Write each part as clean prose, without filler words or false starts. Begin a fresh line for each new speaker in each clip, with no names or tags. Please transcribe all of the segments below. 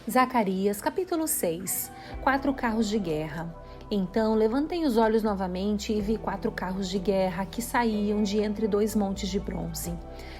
Zacarias, capítulo 6. 4 carros de guerra. Então levantei os olhos novamente e vi 4 carros de guerra que saíam de entre 2 montes de bronze.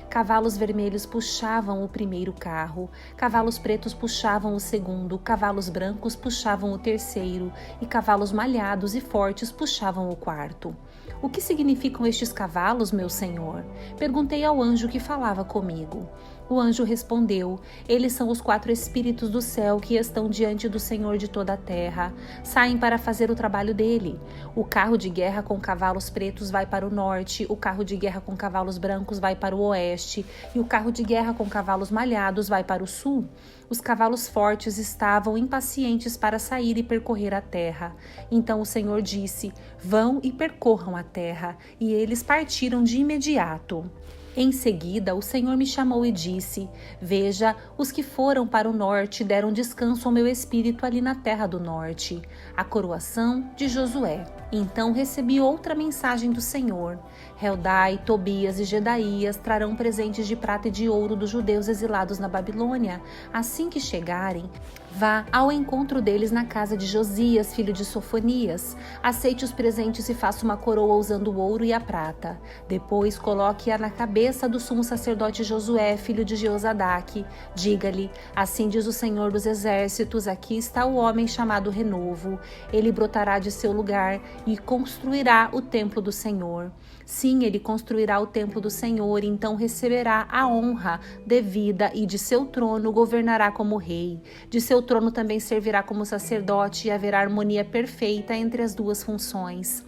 Cavalos vermelhos puxavam o primeiro carro, cavalos pretos puxavam o segundo, cavalos brancos puxavam o terceiro e cavalos malhados e fortes puxavam o quarto. O que significam estes cavalos, meu senhor? Perguntei ao anjo que falava comigo. O anjo respondeu: eles são os 4 espíritos do céu que estão diante do Senhor de toda a terra. Saem para fazer o trabalho dele. O carro de guerra com cavalos pretos vai para o norte, o carro de guerra com cavalos brancos vai para o oeste, e o carro de guerra com cavalos malhados vai para o sul. Os cavalos fortes estavam impacientes para sair e percorrer a terra. Então o Senhor disse: vão e percorram a terra. E eles partiram de imediato. Em seguida, o Senhor me chamou e disse: veja, os que foram para o norte deram descanso ao meu espírito ali na terra do norte. A coroação de Josué. Então recebi outra mensagem do Senhor. Heldai, Tobias e Jedaías trarão presentes de prata e de ouro dos judeus exilados na Babilônia. Assim que chegarem, vá ao encontro deles na casa de Josias, filho de Sofonias. Aceite os presentes e faça uma coroa usando o ouro e a prata. Depois coloque-a na cabeça do sumo sacerdote Josué, filho de Jeozadaque. Diga-lhe: assim diz o Senhor dos Exércitos, aqui está o homem chamado Renovo. Ele brotará de seu lugar e construirá o templo do Senhor. Sim, ele construirá o templo do Senhor, então receberá a honra devida e de seu trono governará como rei. De seu trono também servirá como sacerdote e haverá harmonia perfeita entre as duas funções.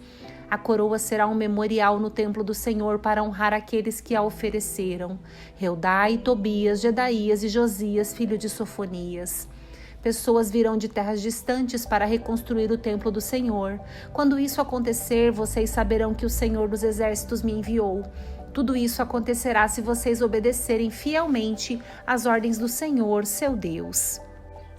A coroa será um memorial no templo do Senhor para honrar aqueles que a ofereceram: Heldai, Tobias, Jedaías e Josias, filho de Sofonias. Pessoas virão de terras distantes para reconstruir o templo do Senhor. Quando isso acontecer, vocês saberão que o Senhor dos Exércitos me enviou. Tudo isso acontecerá se vocês obedecerem fielmente às ordens do Senhor, seu Deus.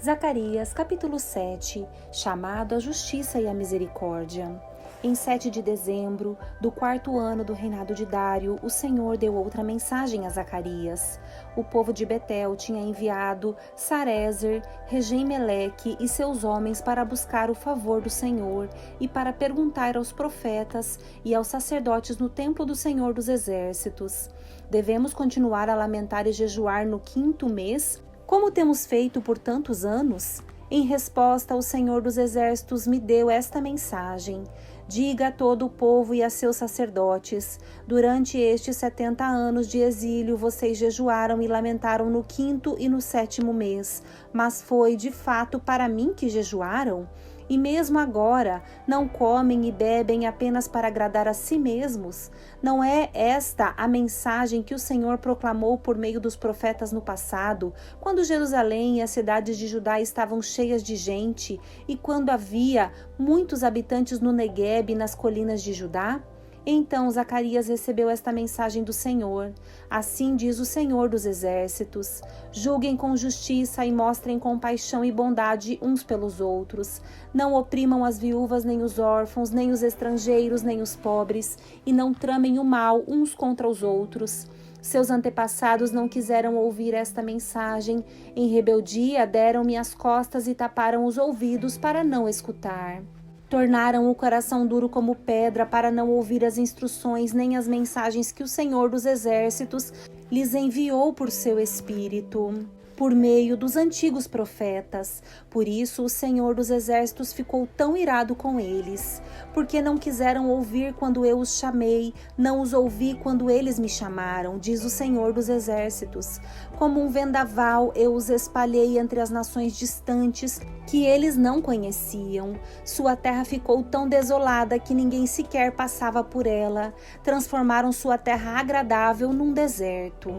Zacarias, capítulo 7. Chamado à justiça e à misericórdia. Em 7 de dezembro, do 4º ano do reinado de Dário, o Senhor deu outra mensagem a Zacarias. O povo de Betel tinha enviado Sarezer, Regem-Meleque e seus homens para buscar o favor do Senhor e para perguntar aos profetas e aos sacerdotes no templo do Senhor dos Exércitos: devemos continuar a lamentar e jejuar no 5º mês, como temos feito por tantos anos? Em resposta, o Senhor dos Exércitos me deu esta mensagem: diga a todo o povo e a seus sacerdotes: durante estes 70 anos de exílio, vocês jejuaram e lamentaram no 5º e no 7º mês, mas foi de fato para mim que jejuaram? E mesmo agora, não comem e bebem apenas para agradar a si mesmos? Não é esta a mensagem que o Senhor proclamou por meio dos profetas no passado, quando Jerusalém e as cidades de Judá estavam cheias de gente, e quando havia muitos habitantes no Neguebe e nas colinas de Judá? Então Zacarias recebeu esta mensagem do Senhor: assim diz o Senhor dos Exércitos: julguem com justiça e mostrem compaixão e bondade uns pelos outros. Não oprimam as viúvas, nem os órfãos, nem os estrangeiros, nem os pobres, e não tramem o mal uns contra os outros. Seus antepassados não quiseram ouvir esta mensagem. Em rebeldia, deram-me as costas e taparam os ouvidos para não escutar. Tornaram o coração duro como pedra para não ouvir as instruções nem as mensagens que o Senhor dos Exércitos lhes enviou por seu Espírito, por meio dos antigos profetas. Por isso o Senhor dos Exércitos ficou tão irado com eles, porque não quiseram ouvir quando eu os chamei, não os ouvi quando eles me chamaram, diz o Senhor dos Exércitos. Como um vendaval eu os espalhei entre as nações distantes que eles não conheciam. Sua terra ficou tão desolada que ninguém sequer passava por ela. Transformaram sua terra agradável num deserto.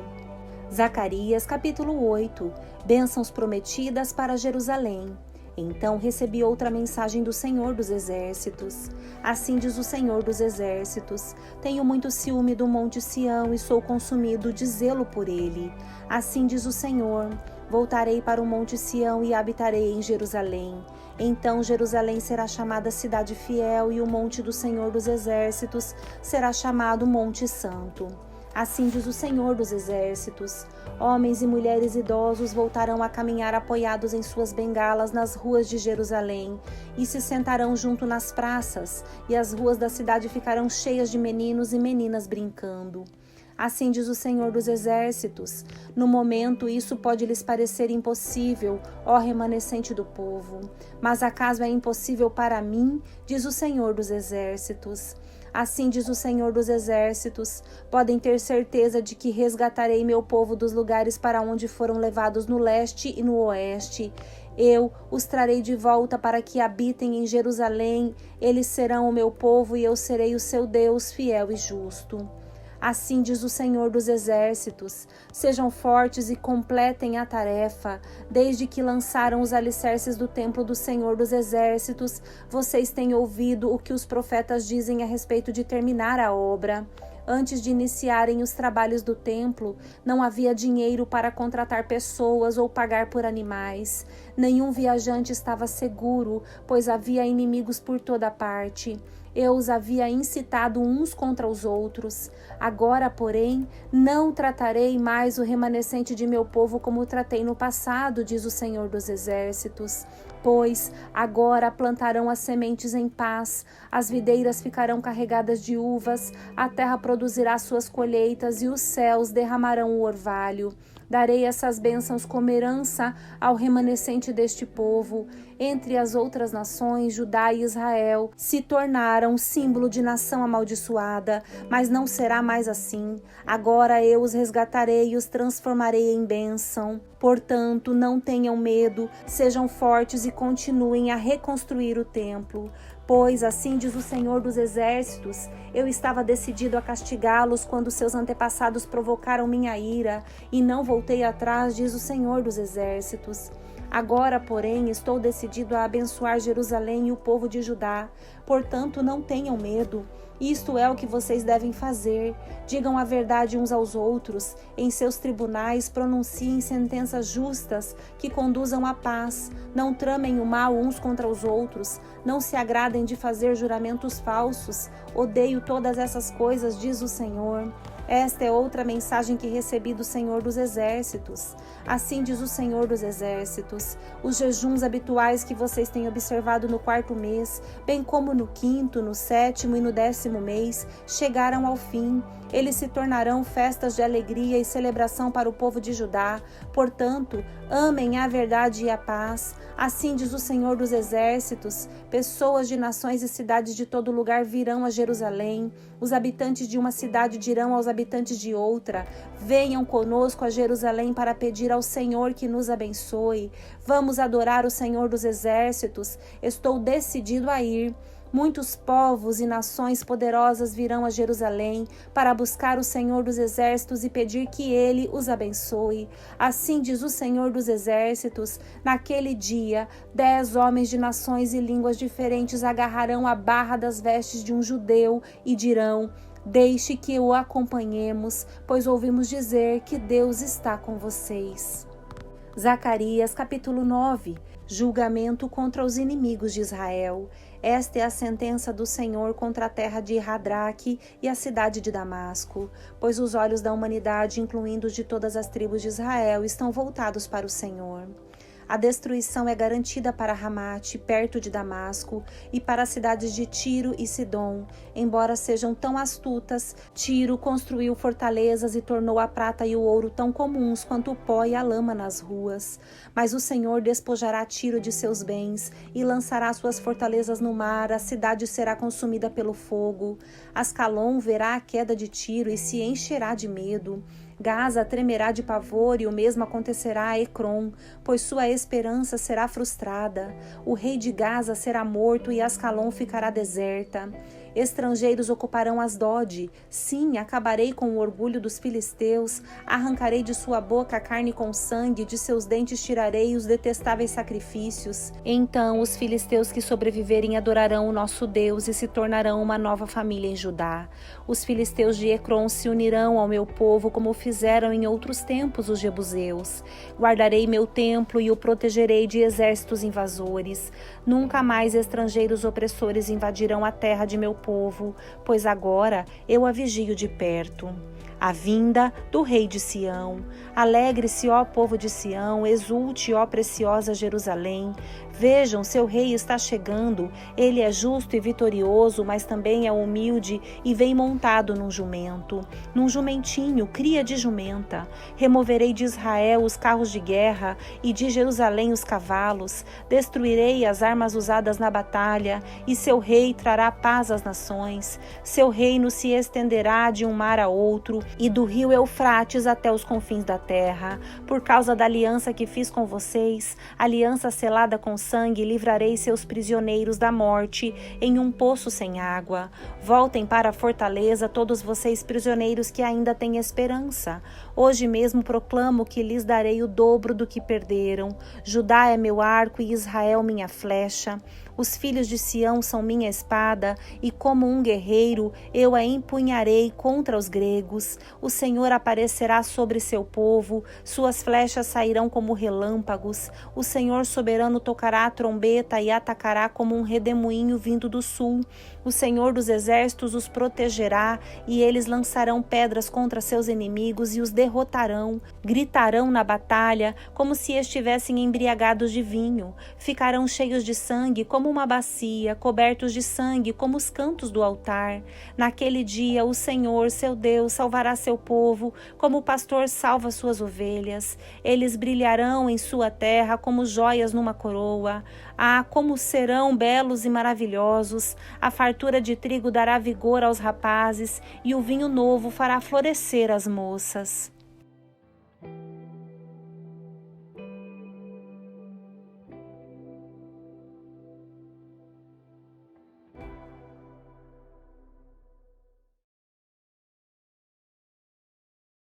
Zacarias, capítulo 8. Bênçãos prometidas para Jerusalém. Então recebi outra mensagem do Senhor dos Exércitos. Assim diz o Senhor dos Exércitos: tenho muito ciúme do monte Sião e sou consumido de zelo por ele. Assim diz o Senhor: voltarei para o monte Sião e habitarei em Jerusalém. Então Jerusalém será chamada cidade fiel e o monte do Senhor dos Exércitos será chamado Monte Santo. Assim diz o Senhor dos Exércitos: homens e mulheres idosos voltarão a caminhar apoiados em suas bengalas nas ruas de Jerusalém e se sentarão junto nas praças, e as ruas da cidade ficarão cheias de meninos e meninas brincando. Assim diz o Senhor dos Exércitos: no momento isso pode lhes parecer impossível, ó remanescente do povo. Mas acaso é impossível para mim, diz o Senhor dos Exércitos. Assim diz o Senhor dos Exércitos: podem ter certeza de que resgatarei meu povo dos lugares para onde foram levados no leste e no oeste. Eu os trarei de volta para que habitem em Jerusalém. Eles serão o meu povo e eu serei o seu Deus fiel e justo. Assim diz o Senhor dos Exércitos: sejam fortes e completem a tarefa. Desde que lançaram os alicerces do templo do Senhor dos Exércitos, vocês têm ouvido o que os profetas dizem a respeito de terminar a obra. Antes de iniciarem os trabalhos do templo, não havia dinheiro para contratar pessoas ou pagar por animais. Nenhum viajante estava seguro, pois havia inimigos por toda parte. Eu os havia incitado uns contra os outros. Agora, porém, não tratarei mais o remanescente de meu povo como tratei no passado, diz o Senhor dos Exércitos. Pois agora plantarão as sementes em paz, as videiras ficarão carregadas de uvas, a terra produzirá suas colheitas e os céus derramarão o orvalho. Darei essas bênçãos como herança ao remanescente deste povo. Entre as outras nações, Judá e Israel se tornaram símbolo de nação amaldiçoada, mas não será mais assim. Agora eu os resgatarei e os transformarei em bênção. Portanto, não tenham medo, sejam fortes e continuem a reconstruir o templo. Pois, assim diz o Senhor dos Exércitos, eu estava decidido a castigá-los quando seus antepassados provocaram minha ira, e não voltei atrás, diz o Senhor dos Exércitos. Agora, porém, estou decidido a abençoar Jerusalém e o povo de Judá. Portanto, não tenham medo. Isto é o que vocês devem fazer. Digam a verdade uns aos outros. Em seus tribunais pronunciem sentenças justas que conduzam à paz. Não tramem o mal uns contra os outros. Não se agradem de fazer juramentos falsos. Odeio todas essas coisas, diz o Senhor. Esta é outra mensagem que recebi do Senhor dos Exércitos. Assim diz o Senhor dos Exércitos: os jejuns habituais que vocês têm observado no 4º mês, bem como no 5º, no 7º e no 10º mês, chegaram ao fim. Eles se tornarão festas de alegria e celebração para o povo de Judá. Portanto, amem a verdade e a paz. Assim diz o Senhor dos Exércitos: pessoas de nações e cidades de todo lugar virão a Jerusalém. Os habitantes de uma cidade dirão aos habitantes de outra: venham conosco a Jerusalém para pedir ao Senhor que nos abençoe. Vamos adorar o Senhor dos Exércitos. Estou decidido a ir. Muitos povos e nações poderosas virão a Jerusalém para buscar o Senhor dos Exércitos e pedir que Ele os abençoe. Assim diz o Senhor dos Exércitos: naquele dia, 10 homens de nações e línguas diferentes agarrarão a barra das vestes de um judeu e dirão: deixe que o acompanhemos, pois ouvimos dizer que Deus está com vocês. Zacarias capítulo 9. Julgamento contra os inimigos de Israel. Esta é a sentença do Senhor contra a terra de Radraque e a cidade de Damasco, pois os olhos da humanidade, incluindo os de todas as tribos de Israel, estão voltados para o Senhor. A destruição é garantida para Ramate, perto de Damasco, e para as cidades de Tiro e Sidom. Embora sejam tão astutas, Tiro construiu fortalezas e tornou a prata e o ouro tão comuns quanto o pó e a lama nas ruas. Mas o Senhor despojará Tiro de seus bens e lançará suas fortalezas no mar. A cidade será consumida pelo fogo. Ascalon verá a queda de Tiro e se encherá de medo. Gaza tremerá de pavor e o mesmo acontecerá a Ecrom, pois sua esperança será frustrada. O rei de Gaza será morto e Ascalon ficará deserta. Estrangeiros ocuparão Asdod. Sim, acabarei com o orgulho dos filisteus. Arrancarei de sua boca a carne com sangue, de seus dentes tirarei os detestáveis sacrifícios. Então os filisteus que sobreviverem adorarão o nosso Deus e se tornarão uma nova família em Judá. Os filisteus de Ecrom se unirão ao meu povo como fizeram em outros tempos os jebuseus. Guardarei meu templo e o protegerei de exércitos invasores. Nunca mais estrangeiros opressores invadirão a terra de meu povo, pois agora eu a vigio de perto. A vinda do rei de Sião. Alegre-se, ó povo de Sião, exulte, ó preciosa Jerusalém. Vejam, seu rei está chegando, ele é justo e vitorioso, mas também é humilde e vem montado num jumento, num jumentinho, cria de jumenta. Removerei de Israel os carros de guerra e de Jerusalém os cavalos, destruirei as armas usadas na batalha, e seu rei trará paz às nações. Seu reino se estenderá de um mar a outro, e do rio Eufrates até os confins da terra. Por causa da aliança que fiz com vocês, aliança selada com sangue, livrarei seus prisioneiros da morte em um poço sem água. Voltem para a fortaleza, todos vocês prisioneiros que ainda têm esperança. Hoje mesmo proclamo que lhes darei o dobro do que perderam. Judá é meu arco e Israel minha flecha. Os filhos de Sião são minha espada, e como um guerreiro eu a empunharei contra os gregos. O Senhor aparecerá sobre seu povo, suas flechas sairão como relâmpagos. O Senhor soberano tocará a trombeta e atacará como um redemoinho vindo do sul. O Senhor dos exércitos os protegerá, e eles lançarão pedras contra seus inimigos e os derrotarão. Gritarão na batalha como se estivessem embriagados de vinho. Ficarão cheios de sangue como uma bacia, cobertos de sangue como os cantos do altar. Naquele dia o Senhor, seu Deus, salvará seu povo, como o pastor salva suas ovelhas. Eles brilharão em sua terra como joias numa coroa. Ah, como serão belos e maravilhosos! A fartura de trigo dará vigor aos rapazes, e o vinho novo fará florescer as moças.